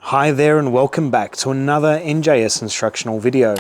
Hi there and welcome back to another NJS instructional video.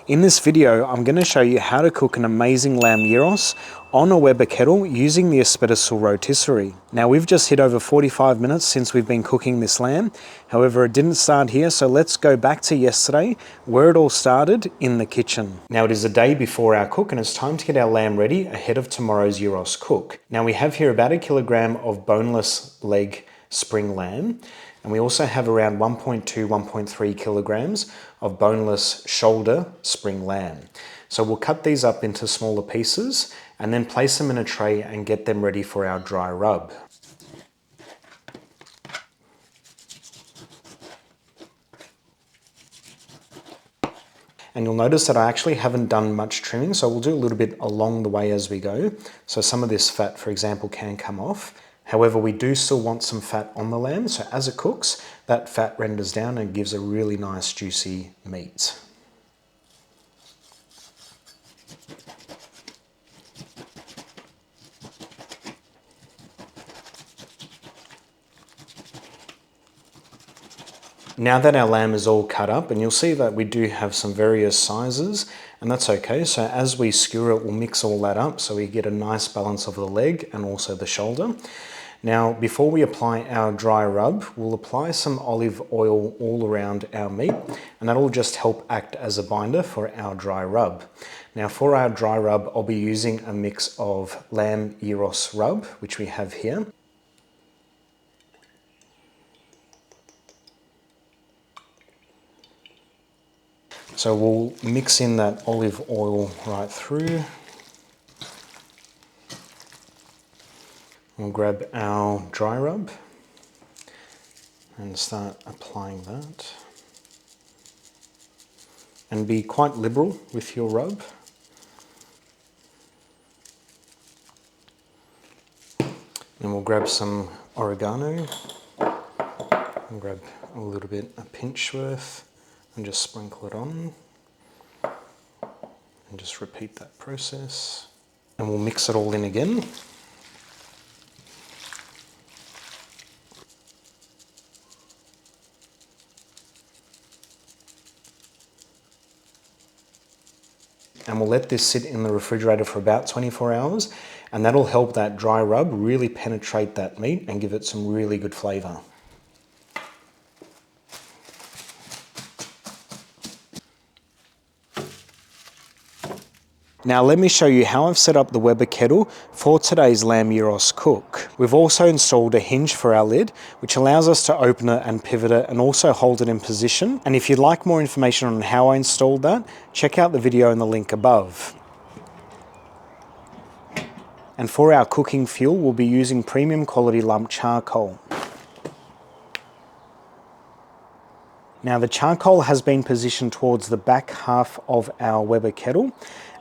In this video, I'm going to show you how to cook an amazing lamb gyros on a Weber Kettle using the EspetoSul Rotisserie. Now we've just hit over 45 minutes since we've been cooking this lamb. However, it didn't start here, so let's go back to yesterday where it all started in the kitchen. Now it is a day before our cook and it's time to get our lamb ready ahead of tomorrow's gyros cook. Now we have here about 1 kilogram of boneless leg spring lamb. And we also have around 1.2, 1.3 kilograms of boneless shoulder spring lamb. So we'll cut these up into smaller pieces and then place them in a tray and get them ready for our dry rub. And you'll notice that I actually haven't done much trimming, so we'll do a little bit along the way as we go. So some of this fat, for example, can come off. However, we do still want some fat on the lamb, so as it cooks, that fat renders down and gives a really nice juicy meat. Now that our lamb is all cut up, and you'll see that we do have some various sizes, and that's okay. So as we skewer it, we'll mix all that up so we get a nice balance of the leg and also the shoulder. Now, before we apply our dry rub, we'll apply some olive oil all around our meat, and that'll just help act as a binder for our dry rub. Now, for our dry rub, I'll be using a mix of lamb gyros rub, which we have here. So we'll mix in that olive oil right through. We'll grab our dry rub and start applying that. And be quite liberal with your rub. Then we'll grab some oregano and grab a little bit, a pinch worth, and just sprinkle it on. And just repeat that process. And we'll mix it all in again. And we'll let this sit in the refrigerator for about 24 hours, and that'll help that dry rub really penetrate that meat and give it some really good flavour. Now let me show you how I've set up the Weber Kettle for today's lamb gyros cook. We've also installed a hinge for our lid, which allows us to open it and pivot it and also hold it in position. And if you'd like more information on how I installed that, check out the video in the link above. And for our cooking fuel, we'll be using premium quality lump charcoal. Now the charcoal has been positioned towards the back half of our Weber Kettle,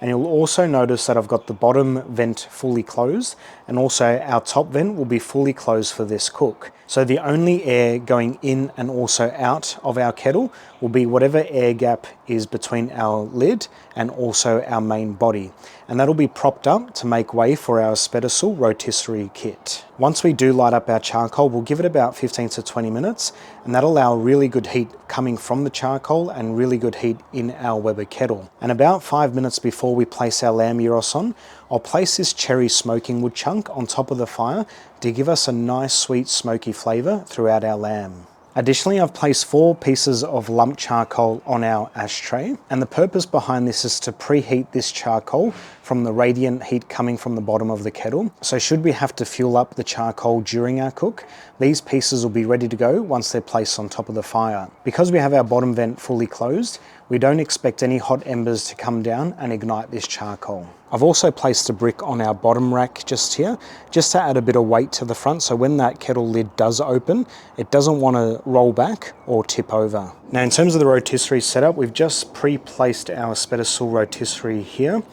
and you'll also notice that I've got the bottom vent fully closed, and also our top vent will be fully closed for this cook. So the only air going in and also out of our kettle will be whatever air gap is between our lid and also our main body. And that'll be propped up to make way for our EspetoSul Rotisserie Kit. Once we do light up our charcoal, we'll give it about 15 to 20 minutes, and that'll allow really good heat coming from the charcoal and really good heat in our Weber Kettle. And about 5 minutes before we place our lamb gyros on, I'll place this cherry smoking wood chunk on top of the fire to give us a nice sweet smoky flavour throughout our lamb. Additionally, I've placed 4 pieces of lump charcoal on our ashtray, and the purpose behind this is to preheat this charcoal from the radiant heat coming from the bottom of the kettle. So should we have to fuel up the charcoal during our cook, these pieces will be ready to go once they're placed on top of the fire. Because we have our bottom vent fully closed, we don't expect any hot embers to come down and ignite this charcoal. I've also placed a brick on our bottom rack just here, just to add a bit of weight to the front, so when that kettle lid does open, it doesn't want to roll back or tip over. Now in terms of the rotisserie setup, we've just pre-placed our EspetoSul rotisserie here,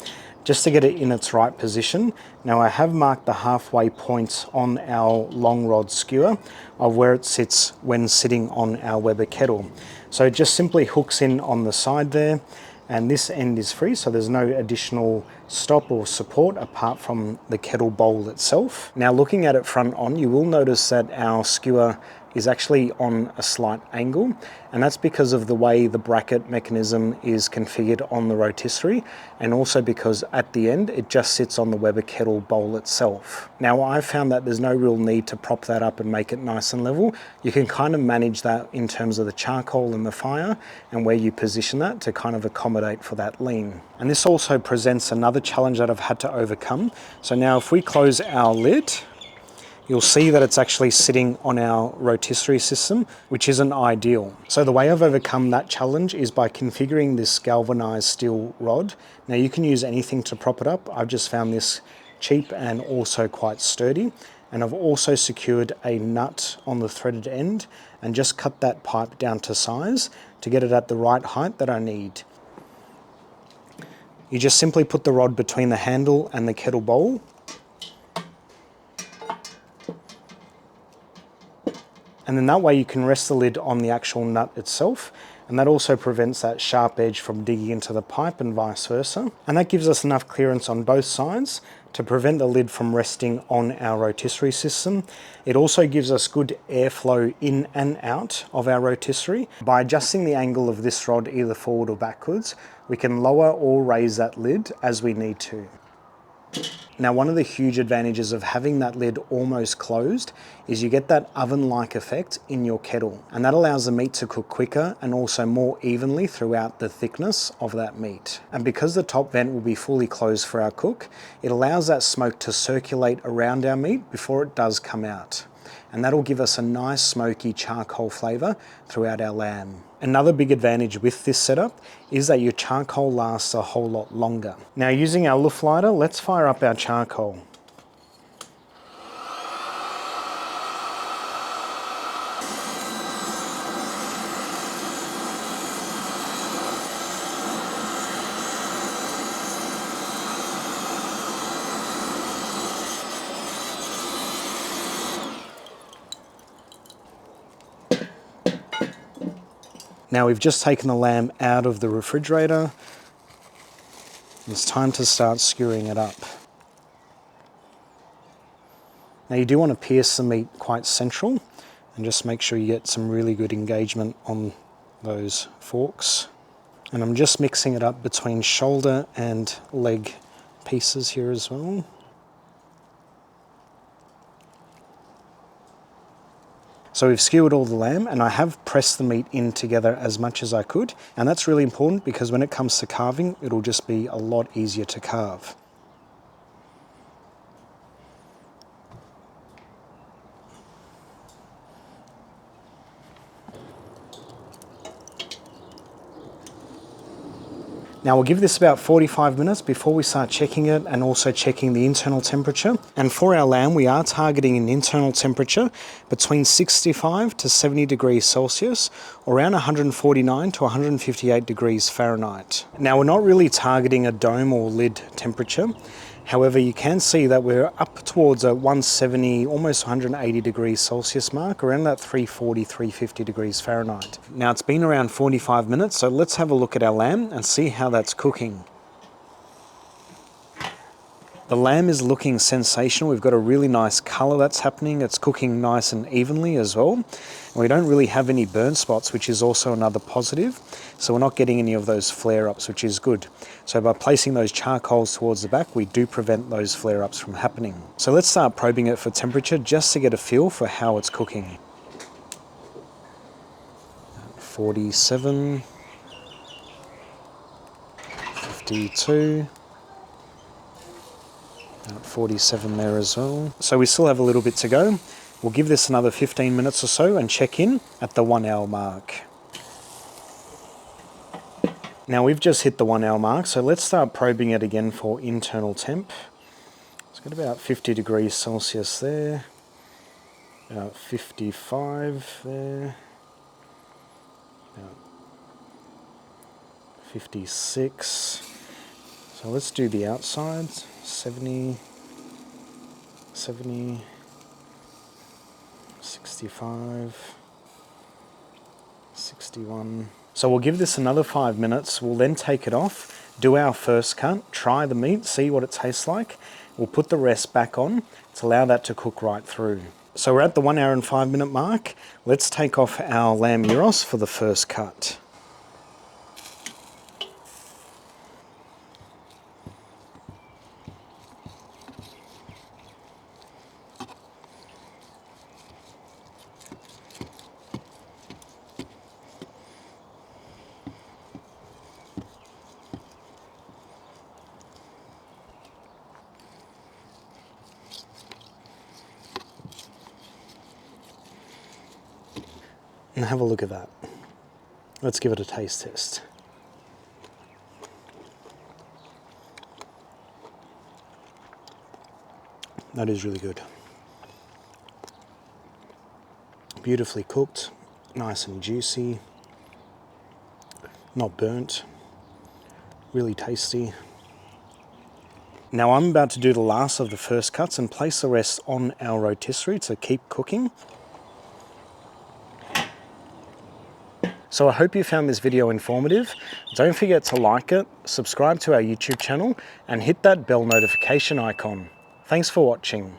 just to get it in its right position. Now I have marked the halfway point on our long rod skewer of where it sits when sitting on our Weber Kettle. So it just simply hooks in on the side there, and this end is free, so there's no additional stop or support apart from the kettle bowl itself. Now looking at it front on, you will notice that our skewer is actually on a slight angle, and that's because of the way the bracket mechanism is configured on the rotisserie, and also because at the end it just sits on the Weber Kettle bowl itself. Now I've found that there's no real need to prop that up and make it nice and level. You can kind of manage that in terms of the charcoal and the fire and where you position that to kind of accommodate for that lean. And this also presents another challenge that I've had to overcome. So now if we close our lid, you'll see that it's actually sitting on our rotisserie system, which isn't ideal. So the way I've overcome that challenge is by configuring this galvanized steel rod. Now you can use anything to prop it up. I've just found this cheap and also quite sturdy. And I've also secured a nut on the threaded end and just cut that pipe down to size to get it at the right height that I need. You just simply put the rod between the handle and the kettle bowl. And then that way you can rest the lid on the actual nut itself, and that also prevents that sharp edge from digging into the pipe and vice versa. And that gives us enough clearance on both sides to prevent the lid from resting on our rotisserie system. It also gives us good airflow in and out of our rotisserie. By adjusting the angle of this rod either forward or backwards, we can lower or raise that lid as we need to. Now, one of the huge advantages of having that lid almost closed is you get that oven-like effect in your kettle, and that allows the meat to cook quicker and also more evenly throughout the thickness of that meat. And because the top vent will be fully closed for our cook, it allows that smoke to circulate around our meat before it does come out. And that'll give us a nice smoky charcoal flavour throughout our lamb. Another big advantage with this setup is that your charcoal lasts a whole lot longer. Now, using our Looft Lighter, let's fire up our charcoal. Now we've just taken the lamb out of the refrigerator. It's time to start skewering it up. Now you do want to pierce the meat quite central and just make sure you get some really good engagement on those forks. And I'm just mixing it up between shoulder and leg pieces here as well. So we've skewered all the lamb, and I have pressed the meat in together as much as I could, and that's really important because when it comes to carving, it'll just be a lot easier to carve. Now we'll give this about 45 minutes before we start checking it and also checking the internal temperature. And for our lamb, we are targeting an internal temperature between 65 to 70 degrees Celsius, or around 149 to 158 degrees Fahrenheit. Now we're not really targeting a dome or lid temperature. However, you can see that we're up towards a 170, almost 180 degrees Celsius mark, around that 340, 350 degrees Fahrenheit. Now it's been around 45 minutes, so let's have a look at our lamb and see how that's cooking. The lamb is looking sensational. We've got a really nice colour that's happening. It's cooking nice and evenly as well. And we don't really have any burn spots, which is also another positive. So we're not getting any of those flare-ups, which is good. So by placing those charcoals towards the back, we do prevent those flare-ups from happening. So let's start probing it for temperature just to get a feel for how it's cooking. 47, 52, 47 there as well. So we still have a little bit to go. We'll give this another 15 minutes or so and check in at the 1 hour mark. Now we've just hit the 1 hour mark, so let's start probing it again for internal temp. It's got about 50 degrees Celsius there, about 55 there, about 56. So let's do the outside. 70, 65, 61. So we'll give this another 5 minutes. We'll then take it off, do our first cut, try the meat, see what it tastes like. We'll put the rest back on to allow that to cook right through. So we're at the 1 hour and 5 minute mark. Let's take off our lamb gyros for the first cut. And have a look at that. Let's give it a taste test. That is really good. Beautifully cooked, nice and juicy, not burnt, really tasty. Now I'm about to do the last of the first cuts and place the rest on our rotisserie to keep cooking. So I hope you found this video informative. Don't forget to like it, subscribe to our YouTube channel, and hit that bell notification icon. Thanks for watching.